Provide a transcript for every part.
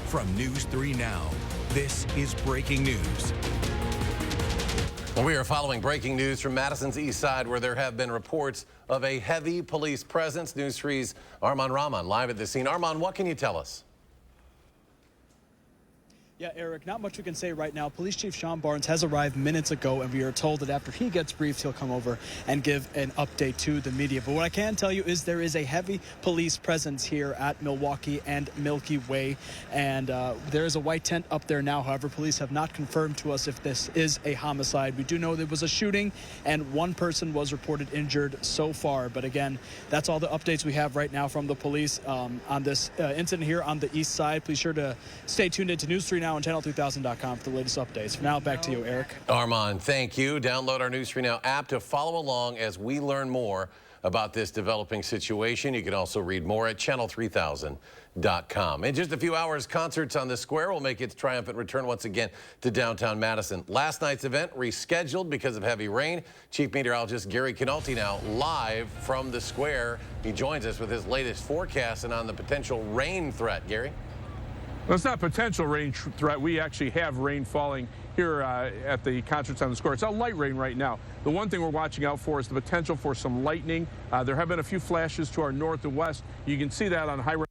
From News 3 Now, this is breaking news. Well, we are following breaking news from Madison's east side, where there have been reports of a heavy police presence. News 3's Arman Rahman live at the scene. Arman, what can you tell us? Yeah, Eric, not much we can say right now. Police Chief Sean Barnes has arrived minutes ago, and we are told that after he gets briefed, he'll come over and give an update to the media. But what I can tell you is there is a heavy police presence here at Milwaukee and Milky Way, and there is a white tent up there now. However, police have not confirmed to us if this is a homicide. We do know there was a shooting, and one person was reported injured so far. But again, that's all the updates we have right now from the police on this incident here on the east side. Please sure to stay tuned into News 3 Now on channel3000.com for the latest updates. For now, back to you, Eric. Arman, thank you. Download our News 3 Now app to follow along as we learn more about this developing situation. You can also read more at channel3000.com. In just a few hours, Concerts on the Square will make its triumphant return once again to downtown Madison. Last night's event rescheduled because of heavy rain. Chief Meteorologist Gary Canalti now live from the square. He joins us with his latest forecast and on the potential rain threat. Gary? Well, it's not potential rain threat. We actually have rain falling here at the Concerts on the Square. It's a light rain right now. The one thing we're watching out for is the potential for some lightning. There have been a few flashes to our north and west. You can see that on highway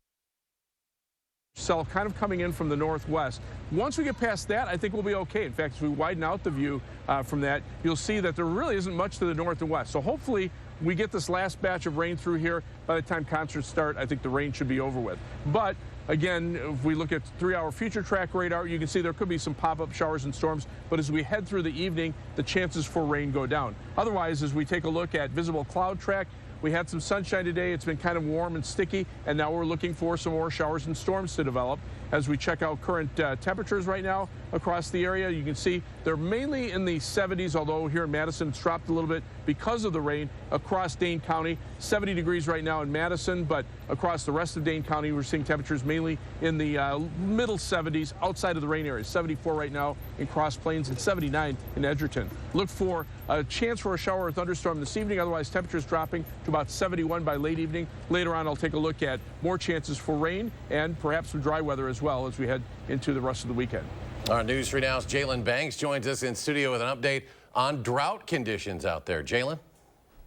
itself kind of coming in from the northwest. Once we get past that, I think we'll be okay. In fact, as we widen out the view from that, you'll see that there really isn't much to the north and west. So hopefully we get this last batch of rain through here. By the time concerts start, I think the rain should be over with. But again, if we look at 3-hour future track radar, you can see there could be some pop-up showers and storms, but as we head through the evening, the chances for rain go down. Otherwise, as we take a look at visible cloud track, we had some sunshine today. It's been kind of warm and sticky, and now we're looking for some more showers and storms to develop. As we check out current temperatures right now across the area, you can see they're mainly in the 70s, although here in Madison it's dropped a little bit because of the rain across Dane County. 70 degrees right now in Madison, but across the rest of Dane County, we're seeing temperatures mainly in the middle 70s outside of the rain area. 74 right now in Cross Plains and 79 in Edgerton. Look for a chance for a shower or thunderstorm this evening. Otherwise, temperatures dropping to about 71 by late evening. Later on, I'll take a look at more chances for rain and perhaps some dry weather as well as we head into the rest of the weekend. Our News 3 Now's Jalen Banks joins us in studio with an update on drought conditions out there. Jalen?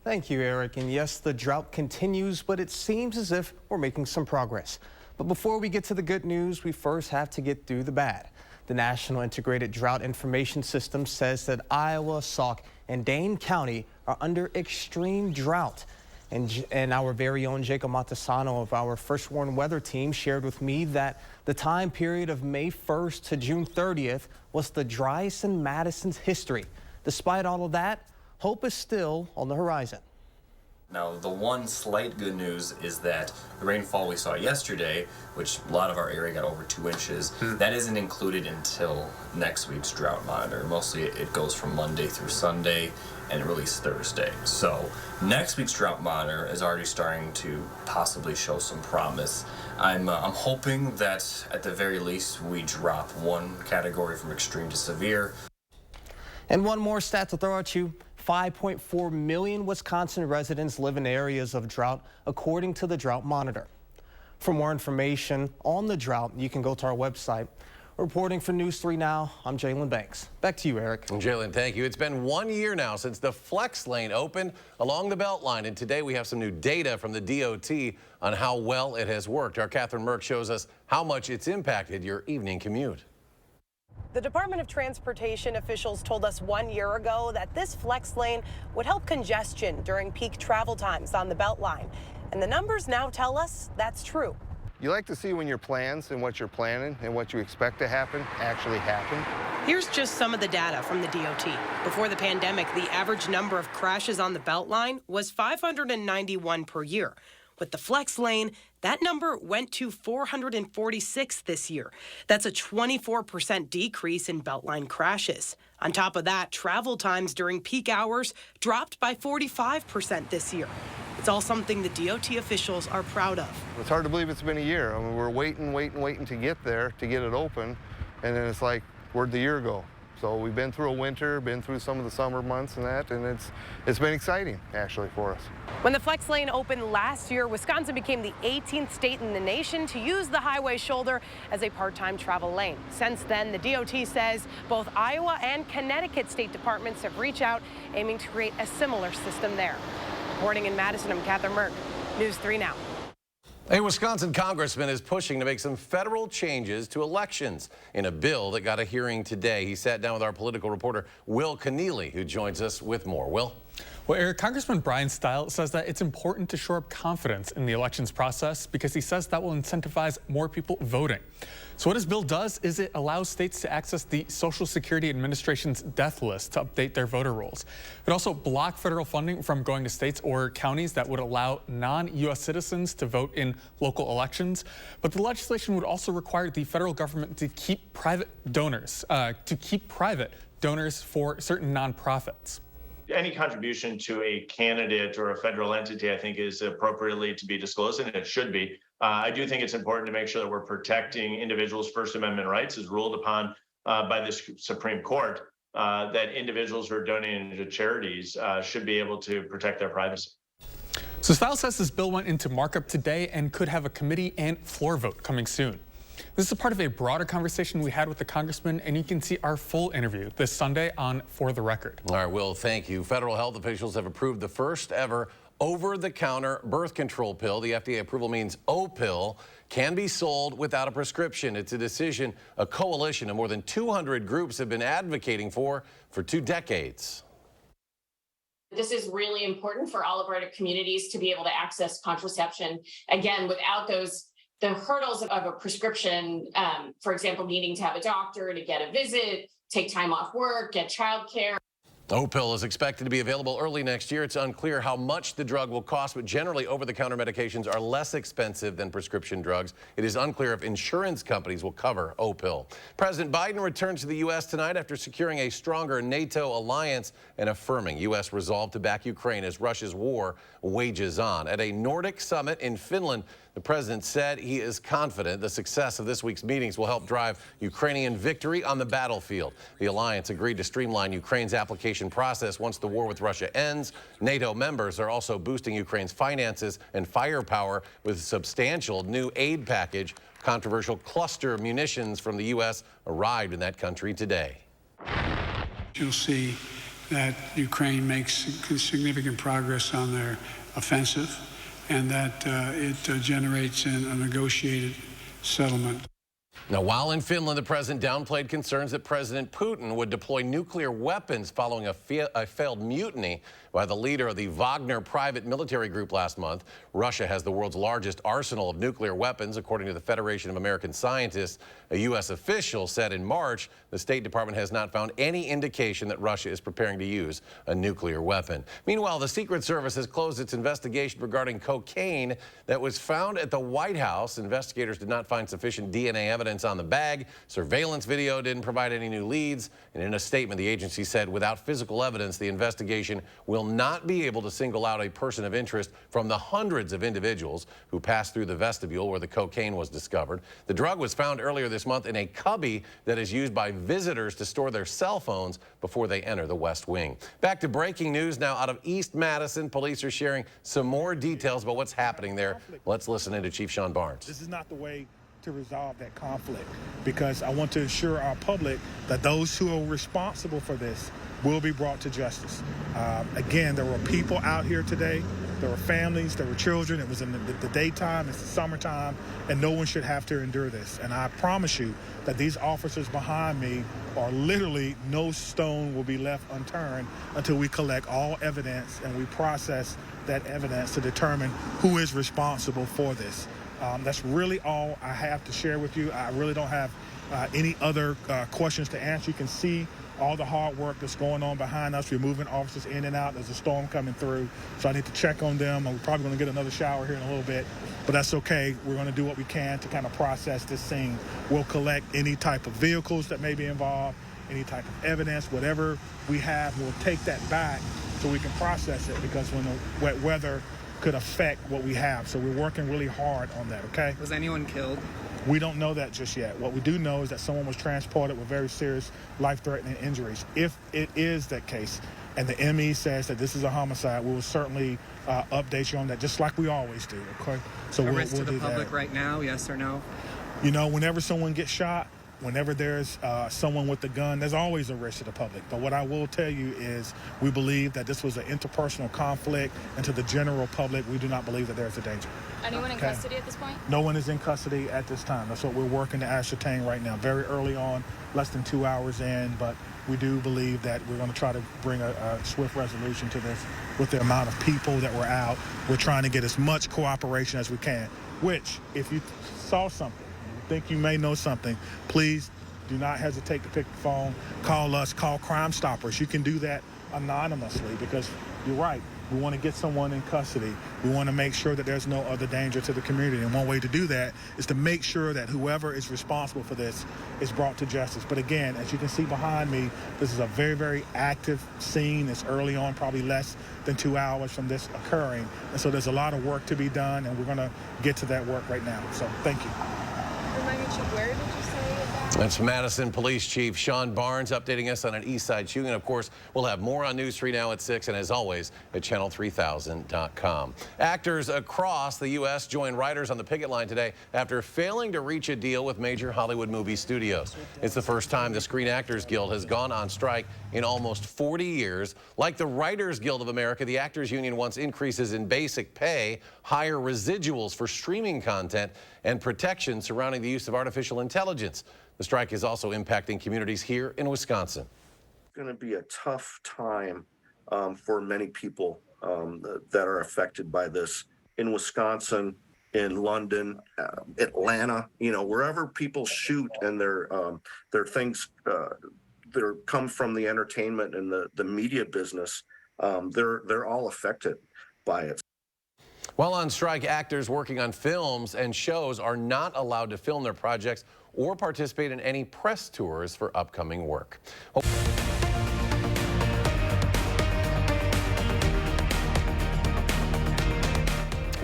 Thank you, Eric. And yes, the drought continues, but it seems as if we're making some progress. But before we get to the good news, we first have to get through the bad. The National Integrated Drought Information System says that Iowa, Sauk, and Dane County are under extreme drought. And our very own Jacob Montesano of our First Warn Weather team shared with me that the time period of May 1st to June 30th was the driest in Madison's history. Despite all of that, hope is still on the horizon. Now, the one slight good news is that the rainfall we saw yesterday, which a lot of our area got over 2 inches, that isn't included until next week's drought monitor. Mostly it goes from Monday through Sunday and released Thursday. So next week's drought monitor is already starting to possibly show some promise. I'm hoping that at the very least we drop one category from extreme to severe. And one more stat to throw at you. 5.4 million Wisconsin residents live in areas of drought, according to the Drought Monitor. For more information on the drought, you can go to our website. Reporting for News 3 Now, I'm Jalen Banks. Back to you, Eric. Jalen, thank you. It's been 1 year now since the Flex Lane opened along the Beltline, and today we have some new data from the DOT on how well it has worked. Our Catherine Merck shows us how much it's impacted your evening commute. The Department of Transportation officials told us 1 year ago that this flex lane would help congestion during peak travel times on the Beltline. And the numbers now tell us that's true. You like to see when your plans and what you're planning and what you expect to happen actually happen. Here's just some of the data from the DOT. Before the pandemic, the average number of crashes on the Beltline was 591 per year. With the flex lane, that number went to 446 this year. That's a 24% decrease in Beltline crashes. On top of that, travel times during peak hours dropped by 45% this year. It's all something the DOT officials are proud of. It's hard to believe it's been a year. I mean, we're waiting to get there, to get it open, and then it's like, where'd the year go? So we've been through a winter, been through some of the summer months and that, and it's been exciting, actually, for us. When the flex lane opened last year, Wisconsin became the 18th state in the nation to use the highway shoulder as a part-time travel lane. Since then, the DOT says both Iowa and Connecticut state departments have reached out, aiming to create a similar system there. Reporting in Madison, I'm Catherine Merck, News 3 Now. A Wisconsin congressman is pushing to make some federal changes to elections in a bill that got a hearing today. He sat down with our political reporter, Will Keneally, who joins us with more. Will? Well, Eric, Congressman Brian Stiles says that it's important to shore up confidence in the elections process because he says that will incentivize more people voting. So what his bill does is it allows states to access the Social Security Administration's death list to update their voter rolls. It also blocks federal funding from going to states or counties that would allow non-U.S. citizens to vote in local elections. But the legislation would also require the federal government to keep private donors for certain nonprofits. Any contribution to a candidate or a federal entity, I think, is appropriately to be disclosed, and it should be. I do think it's important to make sure that we're protecting individuals' First Amendment rights as ruled upon by the Supreme Court, that individuals who are donating to charities should be able to protect their privacy. So Stiles says this bill went into markup today and could have a committee and floor vote coming soon. This is a part of a broader conversation we had with the congressman, and you can see our full interview this Sunday on For the Record. All right, Will, thank you. Federal health officials have approved the first ever over-the-counter birth control pill. The FDA approval means O-pill can be sold without a prescription. It's a decision a coalition of more than 200 groups have been advocating for 2 decades. This is really important for all of our communities to be able to access contraception, again, without the hurdles of a prescription, for example, needing to have a doctor to get a visit, take time off work, get childcare. O-pill is expected to be available early next year. It's unclear how much the drug will cost, but generally over-the-counter medications are less expensive than prescription drugs. It is unclear if insurance companies will cover O-pill. President Biden returns to the U.S. tonight after securing a stronger NATO alliance and affirming U.S. resolve to back Ukraine as Russia's war wages on. At a Nordic summit in Finland, the president said he is confident the success of this week's meetings will help drive Ukrainian victory on the battlefield. The alliance agreed to streamline Ukraine's application process once the war with Russia ends. NATO members are also boosting Ukraine's finances and firepower with a substantial new aid package. Controversial cluster munitions from the U.S. arrived in that country today. You'll see that Ukraine makes significant progress on their offensive, and that it generates a negotiated settlement. Now, while in Finland, the president downplayed concerns that President Putin would deploy nuclear weapons following a failed mutiny by the leader of the Wagner private military group last month. Russia has the world's largest arsenal of nuclear weapons, according to the Federation of American Scientists. A U.S. official said in March the State Department has not found any indication that Russia is preparing to use a nuclear weapon. Meanwhile, the Secret Service has closed its investigation regarding cocaine that was found at the White House. Investigators did not find sufficient DNA evidence on the bag. Surveillance video didn't provide any new leads. And in a statement, the agency said without physical evidence, the investigation will not be able to single out a person of interest from the hundreds of individuals who passed through the vestibule where the cocaine was discovered. The drug was found earlier this month in a cubby that is used by visitors to store their cell phones before they enter the West Wing. Back to breaking news now out of East Madison. Police are sharing some more details about what's happening there. Let's listen in to Chief Sean Barnes. This is not the way to resolve that conflict, because I want to assure our public that those who are responsible for this will be brought to justice. Again, there were people out here today. There were families, there were children. It was in the daytime, it's the summertime, and no one should have to endure this. And I promise you that these officers behind me are literally, no stone will be left unturned until we collect all evidence and we process that evidence to determine who is responsible for this. That's really all I have to share with you. I really don't have any other questions to answer. You can see all the hard work that's going on behind us. We're moving officers in and out. There's a storm coming through, so I need to check on them. I'm probably going to get another shower here in a little bit, but that's okay. We're going to do what we can to kind of process this scene. We'll collect any type of vehicles that may be involved, any type of evidence, whatever we have, we'll take that back so we can process it, because when the wet weather could affect what we have. So we're working really hard on that, okay? Was anyone killed? We don't know that just yet. What we do know is that someone was transported with very serious life-threatening injuries. If it is that case, and the ME says that this is a homicide, we will certainly update you on that, just like we always do. Okay. So we'll risk to the do public that. right now, yes or no? You know, whenever someone gets shot, whenever there's someone with a gun, there's always a risk to the public. But what I will tell you is we believe that this was an interpersonal conflict, and to the general public, we do not believe that there's a danger. Anyone in custody at this point? No one is in custody at this time. That's what we're working to ascertain right now. Very early on, less than 2 hours in, but we do believe that we're going to try to bring a swift resolution to this with the amount of people that were out. We're trying to get as much cooperation as we can, which, if you saw something, think you may know something, please do not hesitate to pick the phone, call us, call Crime Stoppers. You can do that anonymously because you're right. We want to get someone in custody. We want to make sure that there's no other danger to the community. And one way to do that is to make sure that whoever is responsible for this is brought to justice. But again, as you can see behind me, this is a very, very active scene. It's early on, probably less than 2 hours from this occurring. And so there's a lot of work to be done, and we're going to get to that work right now. So thank you. Where did you say that? That's Madison Police Chief Sean Barnes updating us on an East Side shooting. And of course, we'll have more on News 3 Now at 6, and as always, at channel3000.com. Actors across the U.S. join writers on the picket line today after failing to reach a deal with major Hollywood movie studios. It's the first time the Screen Actors Guild has gone on strike in almost 40 years. Like the Writers Guild of America, the Actors Union wants increases in basic pay, higher residuals for streaming content, and protection surrounding the use of artificial intelligence. The strike is also impacting communities here in Wisconsin. It's going to be a tough time for many people that are affected by this in Wisconsin, in London, Atlanta, you know, wherever people shoot and their things that come from the entertainment and the media business, they're all affected by it. While on strike, actors working on films and shows are not allowed to film their projects or participate in any press tours for upcoming work.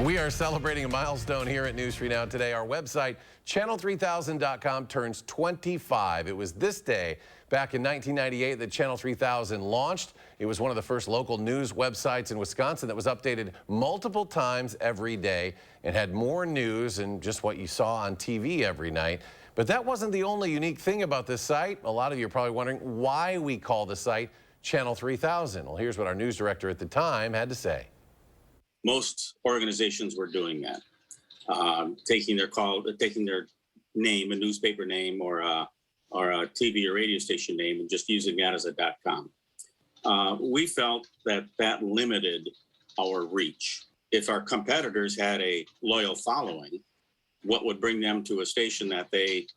We are celebrating a milestone here at News 3 Now today. Our website, channel3000.com, turns 25. It was this day back in 1998 that Channel 3000 launched. It was one of the first local news websites in Wisconsin that was updated multiple times every day and had more news than just what you saw on TV every night. But that wasn't the only unique thing about this site. A lot of you are probably wondering why we call the site Channel 3000. Well, here's what our news director at the time had to say. Most organizations were doing that, taking their name, a newspaper name or a TV or radio station name, and just using that as a .com. We felt that limited our reach. If our competitors had a loyal following, what would bring them to a station that they,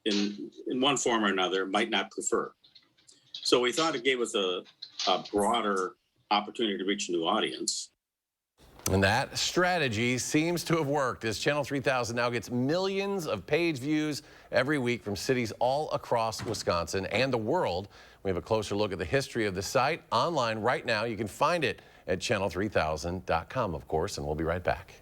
in one form or another, might not prefer? So we thought it gave us a broader opportunity to reach a new audience. And that strategy seems to have worked, as Channel 3000 now gets millions of page views every week from cities all across Wisconsin and the world. We have a closer look at the history of the site online right now. You can find it at channel3000.com, of course, and we'll be right back.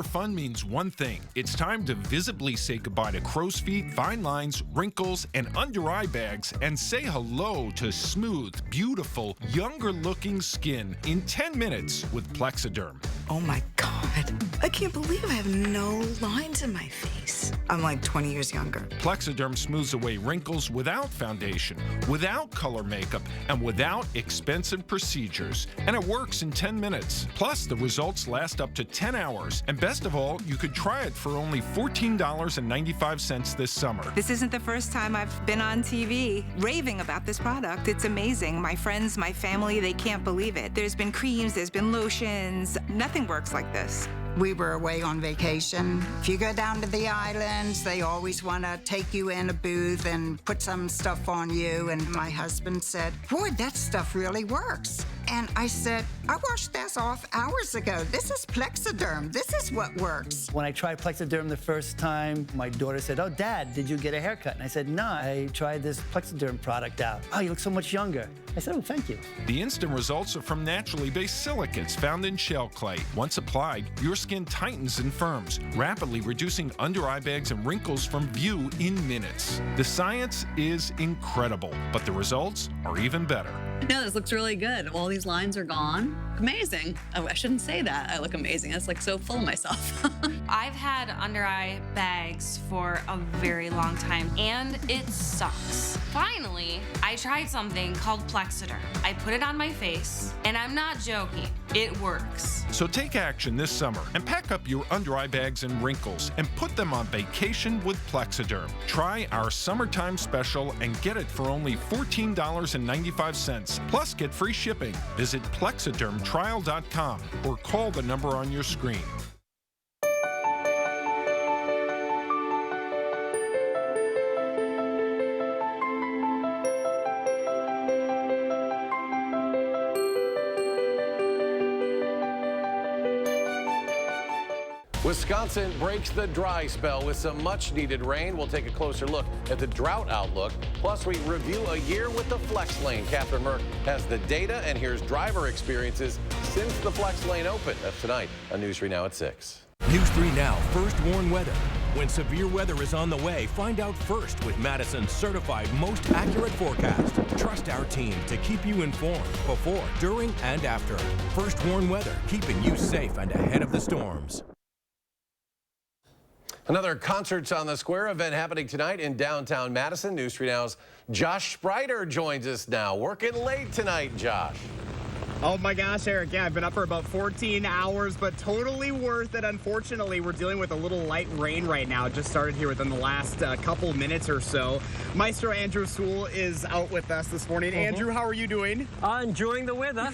Fun means one thing. It's time to visibly say goodbye to crow's feet, fine lines, wrinkles, and under-eye bags, and say hello to smooth, beautiful, younger-looking skin in 10 minutes with Plexiderm. Oh my God. I can't believe I have no lines in my face. I'm like 20 years younger. Plexiderm smooths away wrinkles without foundation, without color makeup, and without expensive procedures. And it works in 10 minutes. Plus, the results last up to 10 hours. And best of all, you could try it for only $14.95 this summer. This isn't the first time I've been on TV raving about this product. It's amazing. My friends, my family, they can't believe it. There's been creams, there's been lotions. Nothing works like this. We were away on vacation. If you go down to the islands, they always want to take you in a booth and put some stuff on you. And my husband said, boy, that stuff really works. And I said, I washed this off hours ago. This is Plexiderm. This is what works. When I tried Plexiderm the first time, my daughter said, oh, Dad, did you get a haircut? And I said, no, I tried this Plexiderm product out. Oh, you look so much younger. I said, oh, thank you. The instant results are from naturally based silicates found in shell clay. Once applied, your skin tightens and firms, rapidly reducing under-eye bags and wrinkles from view in minutes. The science is incredible, but the results are even better. No, this looks really good. All these lines are gone. Amazing. Oh, I shouldn't say that. I look amazing. It's like so full of myself. I've had under-eye bags for a very long time, and it sucks. Finally, I tried something called Plexiderm. I put it on my face, and I'm not joking. It works. So take action this summer and pack up your under-eye bags and wrinkles and put them on vacation with Plexiderm. Try our summertime special and get it for only $14.95. Plus, get free shipping. Visit plexidermtrial.com or call the number on your screen. Wisconsin breaks the dry spell with some much-needed rain. We'll take a closer look at the drought outlook. Plus, we review a year with the flex lane. Catherine Merck has the data, and here's driver experiences since the flex lane opened. That's tonight on News 3 Now at 6. News 3 Now First Warn Weather. When severe weather is on the way, find out first with Madison's certified most accurate forecast. Trust our team to keep you informed before, during, and after. First Warn Weather, keeping you safe and ahead of the storms. Another Concerts on the Square event happening tonight in downtown Madison. News 3 Now's Josh Sprider joins us now. Working late tonight, Josh. Oh my gosh, Eric. Yeah, I've been up for about 14 hours, but totally worth it. Unfortunately, we're dealing with a little light rain right now. It just started here within the last couple minutes or so. Maestro Andrew Sewell is out with us this morning. Andrew, how are you doing? Enjoying the weather.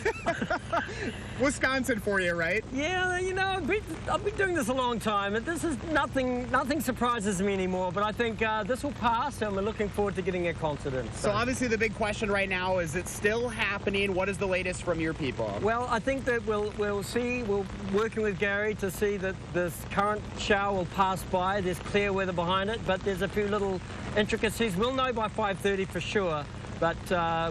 Wisconsin for you, right? Yeah, you know, I've been doing this a long time, and this is nothing surprises me anymore, but I think this will pass, and we're looking forward to getting a concert in. So obviously the big question right now is it still happening? What is the latest from your people? Well, I think that we'll see. We're working with Gary to see that this current shower will pass by. There's clear weather behind it, but there's a few little intricacies. We'll know by 5:30 for sure. But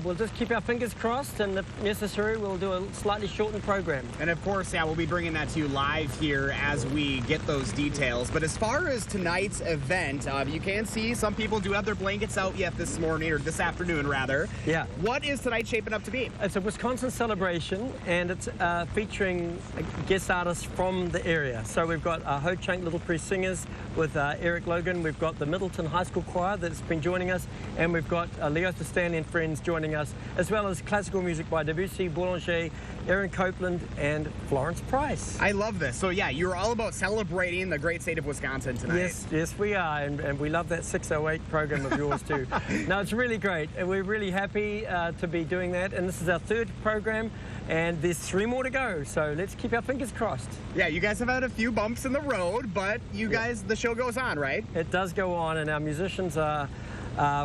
we'll just keep our fingers crossed, and if necessary, we'll do a slightly shortened program. And of course, yeah, we'll be bringing that to you live here as we get those details. But as far as tonight's event, you can see some people do have their blankets out yet this morning, or this afternoon, rather. Yeah. What is tonight shaping up to be? It's a Wisconsin celebration, and it's featuring guest artists from the area. So we've got Ho Chunk Little Press Singers with Eric Logan. We've got the Middleton High School Choir that's been joining us, and we've got Leo Thestan and friends joining us, as well as classical music by Debussy, Boulanger, Aaron Copeland, and Florence Price. I love this. So yeah, you're all about celebrating the great state of Wisconsin tonight. Yes, we are, and we love that 608 program of yours too. No, it's really great, and we're really happy to be doing that, and this is our third program, and there's 3 more to go, so let's keep our fingers crossed. Yeah, you guys have had a few bumps in the road, but you guys, the show goes on, right? It does go on, and our musicians are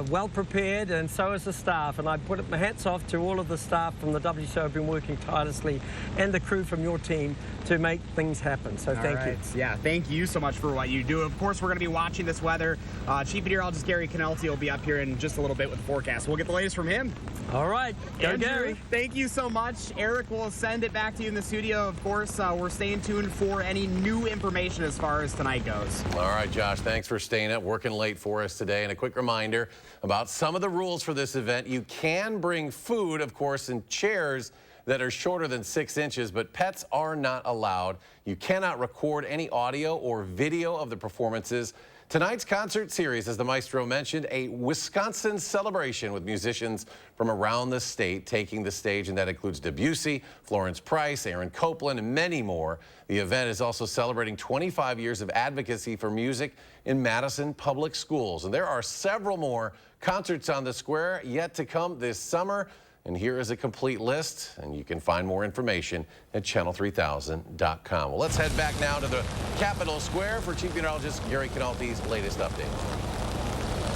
well prepared, and so is the staff, and I put my hats off to all of the staff from the WCO who have been working tirelessly, and the crew from your team to make things happen, so thank you. Yeah, thank you so much for what you do. Of course, we're going to be watching this weather. Chief Meteorologist Gary Canelti will be up here in just a little bit with the forecast. We'll get the latest from him. All right, go Andrew, Gary. Thank you so much. Eric will send it back to you in the studio. Of course, we're staying tuned for any new information as far as tonight goes. All right, Josh, thanks for staying up, working late for us today. And a quick reminder about some of the rules for this event. You can bring food, of course, in chairs that are shorter than 6 inches, but pets are not allowed. You cannot record any audio or video of the performances. Tonight's concert series, as the maestro mentioned, a Wisconsin celebration with musicians from around the state taking the stage, and that includes Debussy, Florence Price, Aaron Copeland, and many more. The event is also celebrating 25 years of advocacy for music in Madison public schools. And there are several more concerts on the square yet to come this summer. And here is a complete list, and you can find more information at channel3000.com. Well, let's head back now to the Capitol Square for Chief Meteorologist Gary Canalti's latest update.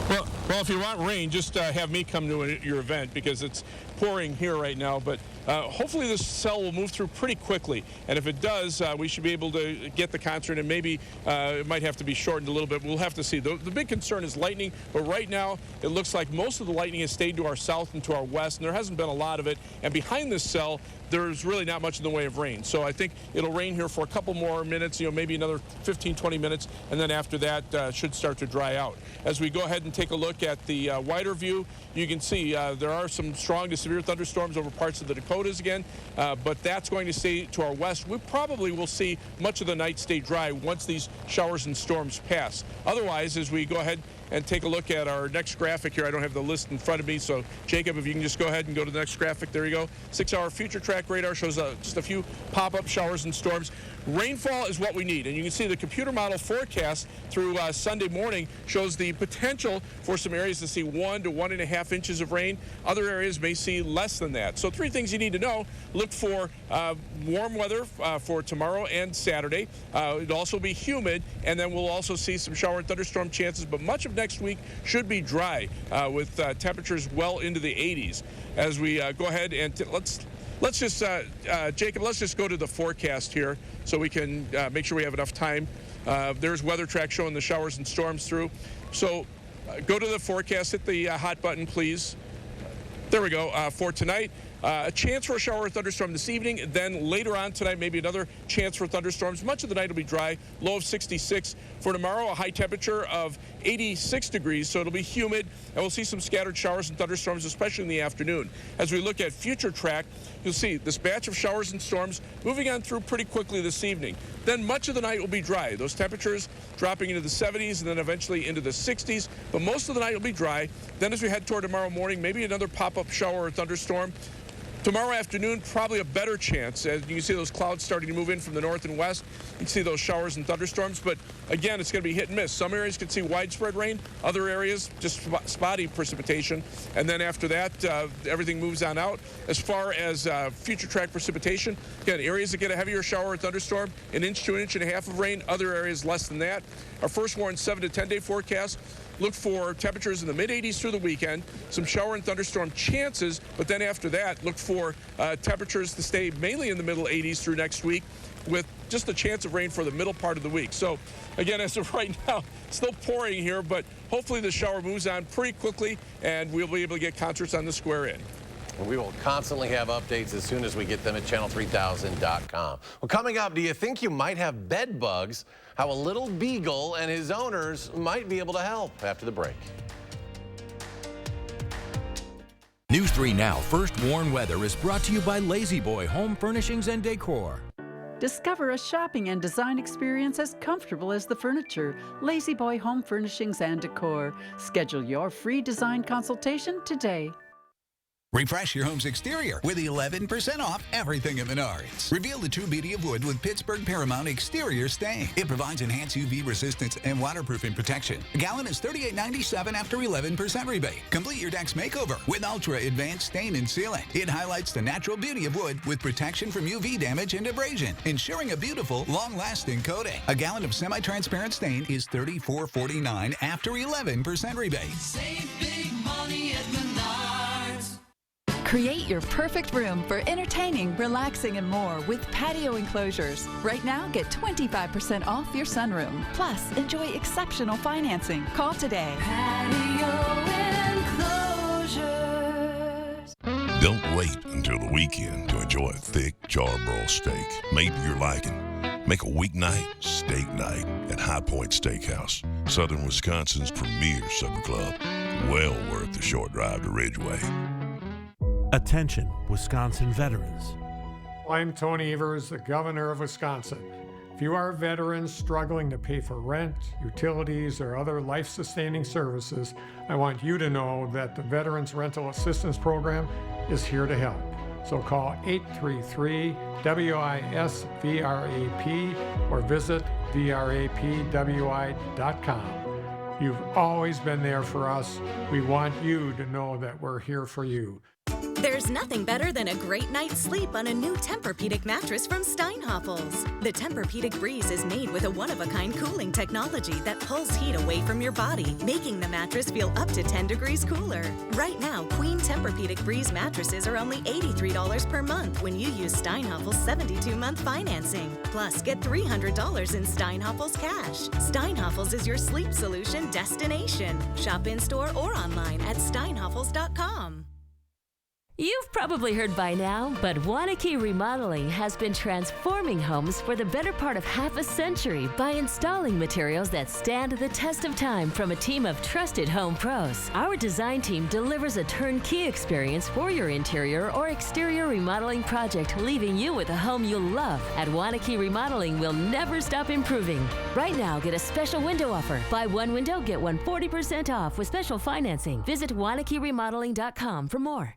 Well, Well, if you want rain, just have me come to your event because it's pouring here right now. But hopefully this cell will move through pretty quickly. And if it does, we should be able to get the concert, and maybe it might have to be shortened a little bit. We'll have to see. The big concern is lightning, but right now it looks like most of the lightning has stayed to our south and to our west, and there hasn't been a lot of it. And behind this cell, there's really not much in the way of rain. So I think it'll rain here for a couple more minutes, maybe another 15, 20 minutes, and then after that should start to dry out. As we go ahead and take a look at the wider view, you can see there are some strong to severe thunderstorms over parts of the Dakotas again, but that's going to stay to our west. We probably will see much of the night stay dry once these showers and storms pass. Otherwise, as we go ahead and take a look at our next graphic here, I don't have the list in front of me, so Jacob, if you can just go ahead and go to the next graphic. There you go. 6-hour future track radar shows just a few pop-up showers and storms. Rainfall is what we need, and you can see the computer model forecast through Sunday morning shows the potential for some areas to see 1 to 1.5 inches of rain. Other areas may see less than that. So 3 things you need to know. Look for warm weather for tomorrow and Saturday. It'll also be humid, and then we'll also see some shower and thunderstorm chances, but much of next week should be dry with temperatures well into the 80s. As we go ahead and let's just, Jacob, let's just go to the forecast here so we can make sure we have enough time. There's weather track showing the showers and storms through. So go to the forecast, hit the hot button, please. There we go. For tonight, a chance for a shower or thunderstorm this evening. Then later on tonight, maybe another chance for thunderstorms. Much of the night will be dry, low of 66. For tomorrow, a high temperature of 86 degrees, so it'll be humid, and we'll see some scattered showers and thunderstorms, especially in the afternoon. As we look at future track, you'll see this batch of showers and storms moving on through pretty quickly this evening. Then much of the night will be dry. Those temperatures dropping into the 70s and then eventually into the 60s, but most of the night will be dry. Then as we head toward tomorrow morning, maybe another pop-up shower or thunderstorm. Tomorrow afternoon, probably a better chance. As you can see those clouds starting to move in from the north and west. You can see those showers and thunderstorms, but again, it's going to be hit and miss. Some areas could see widespread rain, other areas just spotty precipitation, and then after that, everything moves on out. As far as future track precipitation, again, areas that get a heavier shower or thunderstorm, 1 inch to 1.5 inches of rain, other areas less than that. Our first warned 7 to 10 day forecast. Look for temperatures in the mid-80s through the weekend, some shower and thunderstorm chances, but then after that, look for temperatures to stay mainly in the middle 80s through next week with just a chance of rain for the middle part of the week. So, again, as of right now, still pouring here, but hopefully the shower moves on pretty quickly, and we'll be able to get concerts on the square in. And we will constantly have updates as soon as we get them at channel3000.com. Well, coming up, do you think you might have bed bugs? How a little beagle and his owners might be able to help after the break. News 3 Now First Warn Weather is brought to you by Lazy Boy Home Furnishings and Decor. Discover a shopping and design experience as comfortable as the furniture. Lazy Boy Home Furnishings and Decor. Schedule your free design consultation today. Refresh your home's exterior with 11% off everything at Menards. Reveal the true beauty of wood with Pittsburgh Paramount Exterior Stain. It provides enhanced UV resistance and waterproofing protection. A gallon is $38.97 after 11% rebate. Complete your deck's makeover with Ultra Advanced Stain and Sealant. It highlights the natural beauty of wood with protection from UV damage and abrasion, ensuring a beautiful, long-lasting coating. A gallon of semi-transparent stain is $34.49 after 11% rebate. Save big money at Menards. Create your perfect room for entertaining, relaxing, and more with patio enclosures. Right now, get 25% off your sunroom. Plus, enjoy exceptional financing. Call today. Patio enclosures. Don't wait until the weekend to enjoy a thick charbroiled steak made to your liking. Make a weeknight steak night at High Point Steakhouse, Southern Wisconsin's premier supper club. Well worth the short drive to Ridgeway. Attention, Wisconsin veterans. I'm Tony Evers, the governor of Wisconsin. If you are a veteran struggling to pay for rent, utilities, or other life-sustaining services, I want you to know that the Veterans Rental Assistance Program is here to help. So call 833-WISC-VRAP or visit vrapwi.com. You've always been there for us. We want you to know that we're here for you. There's nothing better than a great night's sleep on a new Tempur-Pedic mattress from Steinhoffels. The Tempur-Pedic Breeze is made with a one-of-a-kind cooling technology that pulls heat away from your body, making the mattress feel up to 10 degrees cooler. Right now, Queen Tempur-Pedic Breeze mattresses are only $83 per month when you use Steinhoffels' 72-month financing. Plus, get $300 in Steinhoffels cash. Steinhoffels is your sleep solution destination. Shop in-store or online at steinhoffels.com. You've probably heard by now, but Wanakee Remodeling has been transforming homes for the better part of half a century by installing materials that stand the test of time from a team of trusted home pros. Our design team delivers a turnkey experience for your interior or exterior remodeling project, leaving you with a home you'll love. At Wanakee Remodeling, we'll never stop improving. Right now, get a special window offer. Buy one window, get one 40% off with special financing. Visit WanakeeRemodeling.com for more.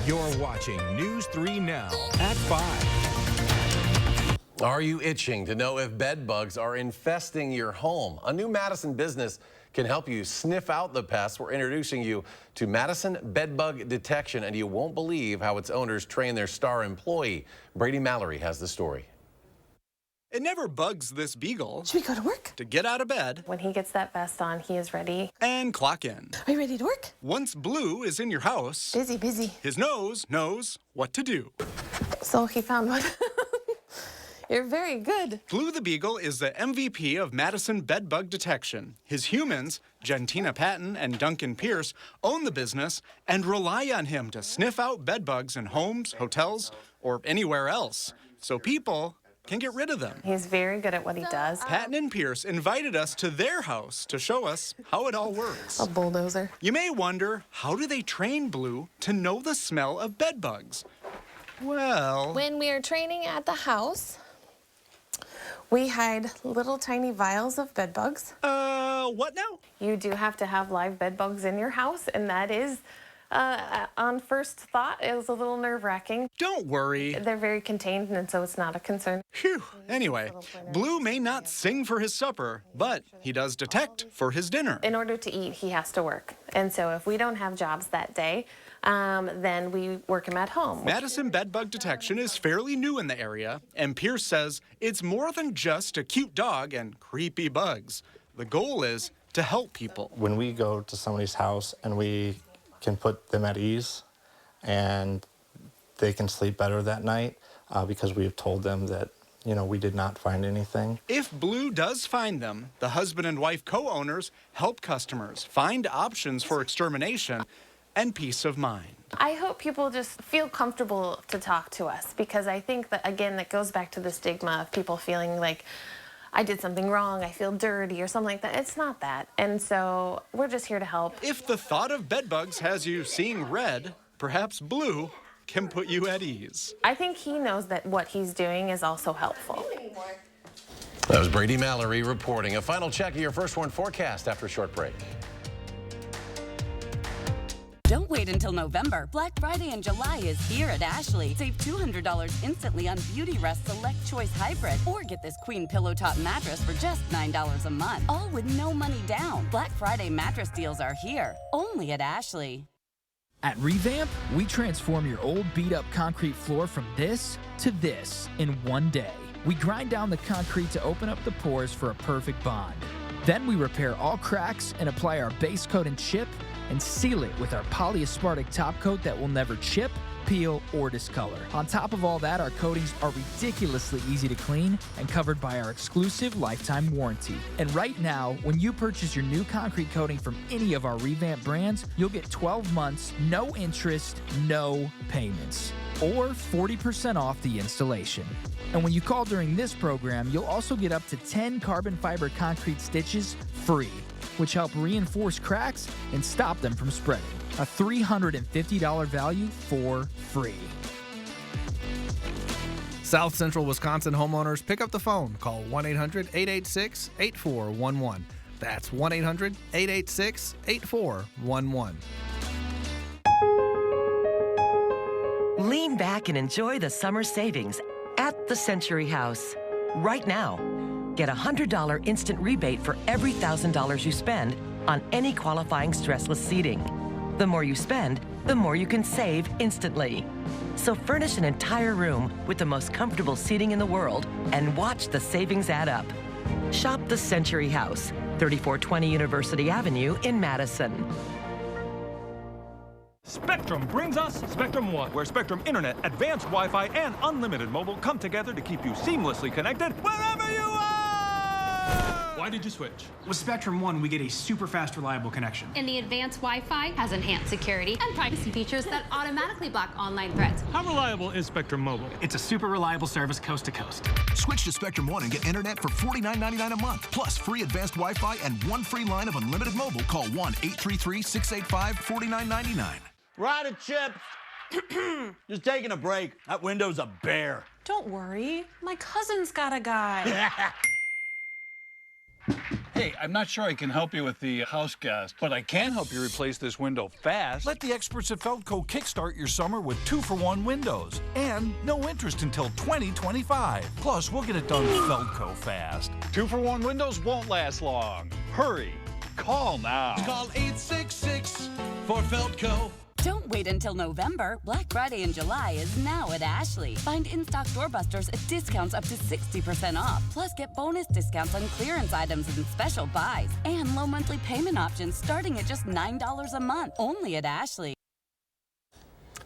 You're watching News 3 Now at 5. Are you itching to know if bed bugs are infesting your home? A new Madison business can help you sniff out the pests. We're introducing you to Madison Bed Bug Detection, and you won't believe how its owners train their star employee. Brady Mallory has the story. It never bugs this beagle. Should we go to work? To get out of bed. When he gets that vest on, he is ready. And clock in. Are you ready to work? Once Blue is in your house. Busy. His nose knows what to do. So he found one. You're very good. Blue the Beagle is the MVP of Madison Bed Bug Detection. His humans, Gentina Patton and Duncan Pierce, own the business and rely on him to sniff out bed bugs in homes, hotels, or anywhere else. So people can get rid of them. He's very good at what he does. Patton and Pierce invited us to their house to show us how it all works. A bulldozer. You may wonder, how do they train Blue to know the smell of bed bugs? Well, when we are training at the house, we hide little tiny vials of bed bugs. What now? You do have to have live bed bugs in your house, and that is, on first thought, it was a little nerve-wracking. Don't worry. They're very contained, and so it's not a concern. Phew. Anyway, Blue may not sing for his supper, but he does detect for his dinner. In order to eat, he has to work. And so if we don't have jobs that day, then we work him at home. Madison Bed Bug Detection is fairly new in the area, and Pierce says it's more than just a cute dog and creepy bugs. The goal is to help people. When we go to somebody's house and we can put them at ease and they can sleep better that night because we have told them that, you know, we did not find anything. If Blue does find them, the husband and wife co-owners help customers find options for extermination and peace of mind. I hope people just feel comfortable to talk to us, because I think that, again, that goes back to the stigma of people feeling like I did something wrong, I feel dirty or something like that. It's not that. And so we're just here to help. If the thought of bed bugs has you seeing red, perhaps Blue can put you at ease. I think he knows that what he's doing is also helpful. That was Brady Mallory reporting. A final check of your First Warn forecast after a short break. Don't wait until November. Black Friday in July is here at Ashley. Save $200 instantly on Beauty Rest Select Choice Hybrid. Or get this Queen Pillow Top mattress for just $9 a month. All with no money down. Black Friday mattress deals are here. Only at Ashley. At Revamp, we transform your old beat-up concrete floor from this to this in one day. We grind down the concrete to open up the pores for a perfect bond. Then we repair all cracks and apply our base coat and chip and seal it with our polyaspartic top coat that will never chip, peel, or discolor. On top of all that, our coatings are ridiculously easy to clean and covered by our exclusive lifetime warranty. And right now, when you purchase your new concrete coating from any of our Revamp brands, you'll get 12 months, no interest, no payments, or 40% off the installation. And when you call during this program, you'll also get up to 10 carbon fiber concrete stitches free, which help reinforce cracks and stop them from spreading. a $350 value for free. South Central Wisconsin homeowners, pick up the phone. Call 1-800-886-8411. That's 1-800-886-8411. Lean back and enjoy the summer savings at the Century House. Right now, get a $100 instant rebate for every $1,000 you spend on any qualifying stressless seating. The more you spend, the more you can save instantly. So furnish an entire room with the most comfortable seating in the world and watch the savings add up. Shop the Century House, 3420 University Avenue in Madison. Spectrum brings us Spectrum One, where Spectrum Internet, advanced Wi-Fi, and unlimited mobile come together to keep you seamlessly connected wherever you are! Why did you switch? With Spectrum One, we get a super fast, reliable connection. And the advanced Wi-Fi has enhanced security and privacy features that automatically block online threats. How reliable is Spectrum Mobile? It's a super reliable service coast to coast. Switch to Spectrum One and get internet for $49.99 a month, plus free advanced Wi-Fi and one free line of unlimited mobile. Call 1-833-685-4999. Ryder Chips. Just taking a break. That window's a bear. Don't worry. My cousin's got a guy. Hey, I'm not sure I can help you with the house gas, but I can help you replace this window fast. Let the experts at Feldco kickstart your summer with 2-for-1 windows and no interest until 2025. Plus, we'll get it done Feldco fast. 2-for-1 windows won't last long. Hurry. Call now. Call 866 for Feldco. Don't wait until November. Black Friday in July is now at Ashley. Find in-stock doorbusters at discounts up to 60% off. Plus, get bonus discounts on clearance items and special buys. And low monthly payment options starting at just $9 a month. Only at Ashley.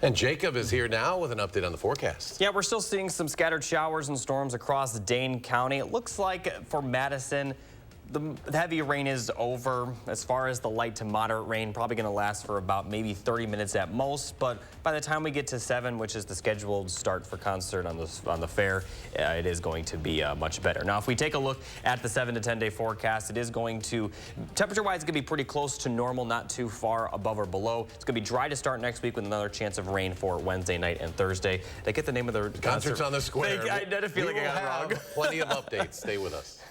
And Jacob is here now with an update on the forecast. Yeah, we're still seeing some scattered showers and storms across Dane County. It looks like for Madison, the heavy rain is over. As far as the light to moderate rain, probably going to last for about maybe 30 minutes at most. But by the time we get to 7, which is the scheduled start for concert on the fair, it is going to be much better. Now, if we take a look at the 7 to 10 day forecast, it is going to, temperature-wise, it's going to be pretty close to normal, not too far above or below. It's going to be dry to start next week with another chance of rain for Wednesday night and Thursday. Did I get the name of the Concerts on the Square. I had a feeling I got it wrong. Plenty of updates. Stay with us.